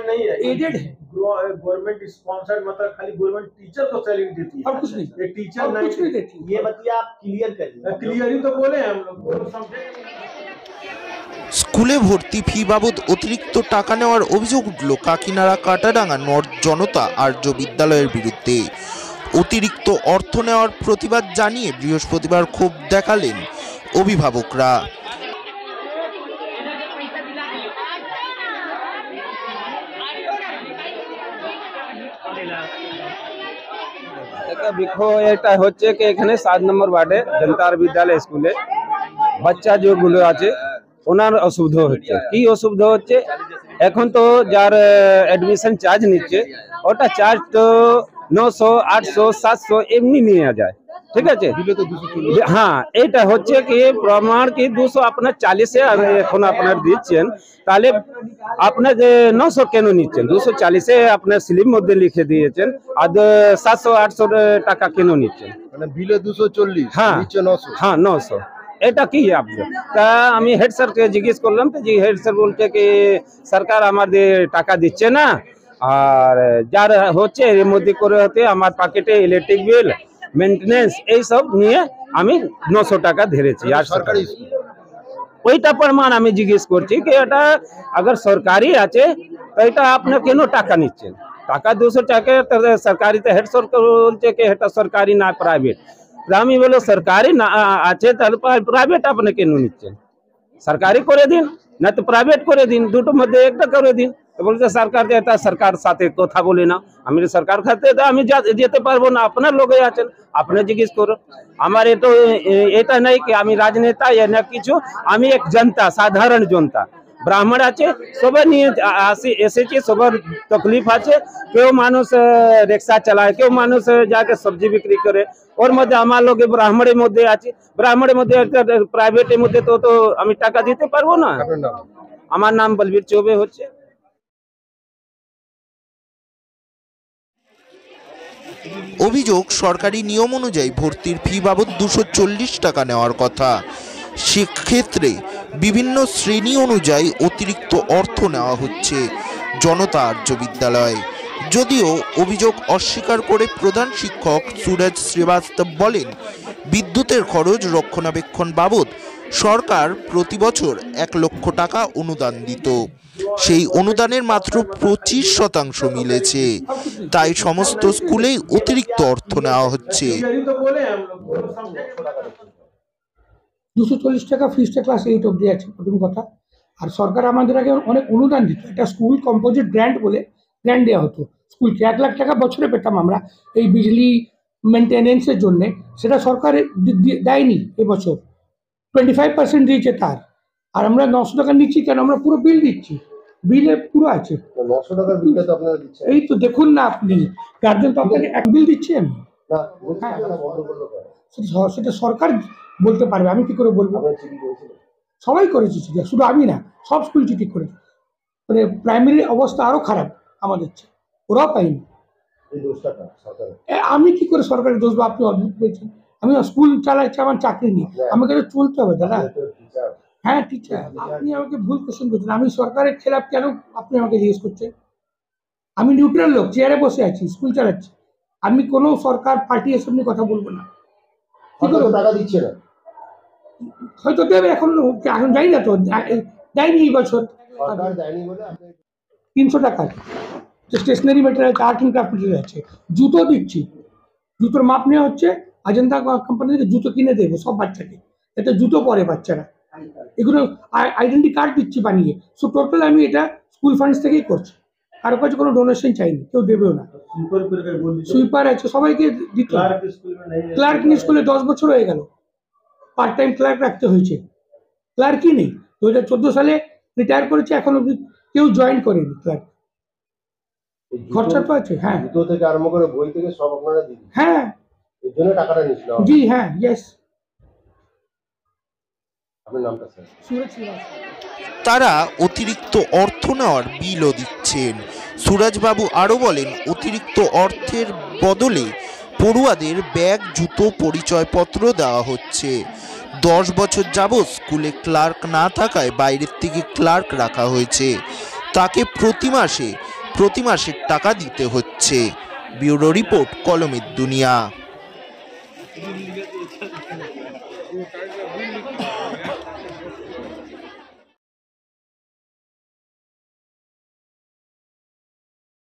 में नहीं है, एडेड है, गवर्नमेंट स्पॉन्सर्ड, मतलब खाली गवर्नमेंट टीचर को सैलरी देती है और कुछ नहीं, ये टीचर नहीं कुछ नहीं देती। ये मतलब आप क्लियर करिए। क्लियर ही तो बोले हम लोग समझे। স্কুলে ভর্তি ফি বাবদ অতিরিক্ত টাকা নেওয়ার অভিযোগ উঠল কাকিনাড়া কাটাডাঙ্গা নর্থ জনতা আর্য বিদ্যালয়ের বিরুদ্ধে। অতিরিক্ত অর্থ নেওয়ার প্রতিবাদ জানিয়ে বৃহস্পতিবার ক্ষোভ দেখালেন অভিভাবকরা। বিক্ষোভ এটা হচ্ছে কি এখানে 7 নম্বর ওয়ার্ডে জনতা বিদ্যালয় স্কুলে বাচ্চা যেগুলো আছে ওনার অসুবিধা হচ্ছে। কি অসুবিধা হচ্ছে, এখন তো যার অ্যাডমিশন চার্জ নিচ্ছে ওটা চার্জ তো 900, 800, 700 এমনি নিয়ে যায়, ঠিক আছে। হ্যাঁ, এটা হচ্ছে কি প্রমাণ কি 200 আপনার 40-এ এখন আপনার দিচ্ছেন, তাহলে আপনার 900 কেন নিচ্ছেন? 240-এ আপনার স্লিপ মধ্যে লিখে দিয়েছেন, আর 700-800 টাকা কেন নিচ্ছেন? মানে বিলে 240, হ্যাঁ নিচে 900। হ্যাঁ 900, এটা কি আপনার? তা আমি হেড স্যারকে জিজ্ঞেস করলাম, তো হেড স্যার বলছে কি সরকার আমাদের টাকা দিচ্ছে না, আর যার হচ্ছে এর মধ্যে করে হতে আমার পকেটে ইলেকট্রিক বিল, মেইনটেনেন্স এইসব নিয়ে আমি 900 টাকা ধরেছি। আর সরকারি ওইটা প্রমাণ আমি জিজ্ঞেস করছি কি এটা अगर সরকারি আছে তো এটা আপনি কেন টাকা নিচ্ছেন? টাকা 200 টাকা সরকারি, তো হেড স্যার বলছে কি এটা সরকারি না প্রাইভেট। আমি বলো সরকারি না আছে তাহলে প্রাইভেট আপনি কেন নিচ্ছেন? সরকারি করে দিন, না তো প্রাইভেট করে দিন, দুটোর মধ্যে একটা করে দিন। তো বলছে সরকার এটা সরকার সাথে কথা বলি না। আমি সরকার খাতে আমি যেতে পারবো না, আপনার লোকে আছেন, আপনি জিজ্ঞেস করো। আমার এটা নাই কি আমি রাজনেতা না কিছু, আমি এক জনতা, সাধারণ জনতা। ব্রাহ্মণ আছে, সবাই নিয়ে এসেছি, সবার তকলিফ আছে। কেউ মানুষ রিক্সা চালায়, কেউ মানুষ যাকে সবজি বিক্রি করে, ওর মধ্যে আমার লোক ব্রাহ্মণের মধ্যে আছে। ব্রাহ্মণের মধ্যে একটা প্রাইভেটের মধ্যে তো আমি টাকা দিতে পারবো না। আমার নাম বলবীর চৌবে হচ্ছে। অভিযোগ সরকারি নিয়ম অনুযায়ী ভর্তির ফি বাবদ 240 টাকা নেওয়ার কথা, সেক্ষেত্রে বিভিন্ন শ্রেণী অনুযায়ী অতিরিক্ত অর্থ নেওয়া হচ্ছে জনতা আর্য বিদ্যালয়। যদিও অভিযোগ অস্বীকার করে প্রধান শিক্ষক সুরজ শ্রীবাস্তব বলেন, বিদ্যুতের খরচ রক্ষণাবেক্ষণ বাবদ সরকার প্রতি বছর 1 লক্ষ টাকা অনুদান দিত, সেই অনুদানের মাত্র 25% মিলেছে, তাই সমস্ত স্কুলেই অতিরিক্ত অর্থ নেওয়া হচ্ছে। 240 টাকা ফিসটা ক্লাস 8 অবধি আছে প্রথম কথা। আর সরকার আমাদের আগে অনেক অনুদান দিত, এটা স্কুল কম্পোজিট গ্র্যান্ট বলে গ্র্যান্ট দেওয়া হতো স্কুলকে। 1 লাখ টাকা বছরে পেতাম আমরা এই বিজলি মেনটেনেন্সের জন্য, সেটা সরকার দেয়নি এবছর। 25% দিয়েছে তার, আর আমরা 900 টাকা নিচ্ছি কেন? আমরা পুরো বিল দিচ্ছি, বিলে পুরো আছে। 900 টাকার বিলটা তো আপনারা দিচ্ছেন, এই তো দেখুন না আপনি, গার্জেন তো আপনাকে এক বিল দিচ্ছেন না? হ্যাঁ, বন্ধ করলো কেন? সেটা সরকার বলতে পারবে, আমি কি করে বলবো? সবাই করেছে চিঠি, শুধু আমি না, সব স্কুল চিঠি করেছে। মানে প্রাইমারি অবস্থা আরো খারাপ আমাদের চেয়ে, ওরাও পাইনি। আমি কি করে সরকারের দোষ? আপনি অদ্ভুত বলছেন। আমি স্কুল চালাচ্ছি, আমার চাকরি নেই, আমাকে তো চলতে হবে দাদা। হ্যাঁ টিচার, আপনি আমাকে ভুল কোশ্চেন করছেন। আমি সরকারের খেলাফ কেন আপনি আমাকে জিজ্ঞেস করছেন? আমি নিউট্রাল লোক, চেয়ারে বসে আছি, স্কুল চালাচ্ছি। আমি কোনো সরকার পার্টি এসব নিয়ে কথা বলবো না। টাকা দিচ্ছে না, হয়তো দেবে, এখন যাই না তো, দেয়নি এই বছর। 300 টাকা stationery material, art and craft material আছে। জুতো দিচ্ছি, জুতোর মাপ নেওয়া হচ্ছে, অজন্তা কোম্পানি থেকে জুতো কিনে দেবো সব বাচ্চাকে, এতে জুতো পরে বাচ্চারা। এগুলো আইডেন্টি কার্ড দিচ্ছি বানিয়ে। সো টোটাল আমি এটা স্কুল ফান্ডস থেকেই করছি, কারো কাছে কোনো ডোনেশন চাইনি, কেউ দেবেও না। সুইপার আছে, সবাইকে দিত। ক্লার্ক স্কুলে 10 বছর হয়ে গেল, পার্ট টাইম ক্লার্ক রাখতে হয়েছে, ক্লার্কই নেই। 2014 সালে রিটায়ার করেছে, এখন অব্দি কেউ জয়েন করেনি ক্লার্ক। খরচা তো আছে। হ্যাঁ, জুতো থেকে আরম্ভ করে বই থেকে সব আপনারা দিন। হ্যাঁ, এর জন্য টাকাটা নিচ্ছেন? জি হ্যাঁ, ইয়েস। আপনার নামটা স্যার? সুরজ শ্রীবাস্তব। তারা অতিরিক্ত অর্থ নেওয়ার বিলও দিচ্ছেন। সুরজবাবু আরও বলেন, অতিরিক্ত অর্থের বদলে পড়ুয়াদের ব্যাগ, জুতো, পরিচয়পত্র দেওয়া হচ্ছে। 10 বছর যাবৎ স্কুলে ক্লার্ক না থাকায় বাইরের থেকে ক্লার্ক রাখা হয়েছে। তাকে প্রতি মাসে টাকা দিতে হচ্ছে। ব্যুরো রিপোর্ট, কলমের দুনিয়া।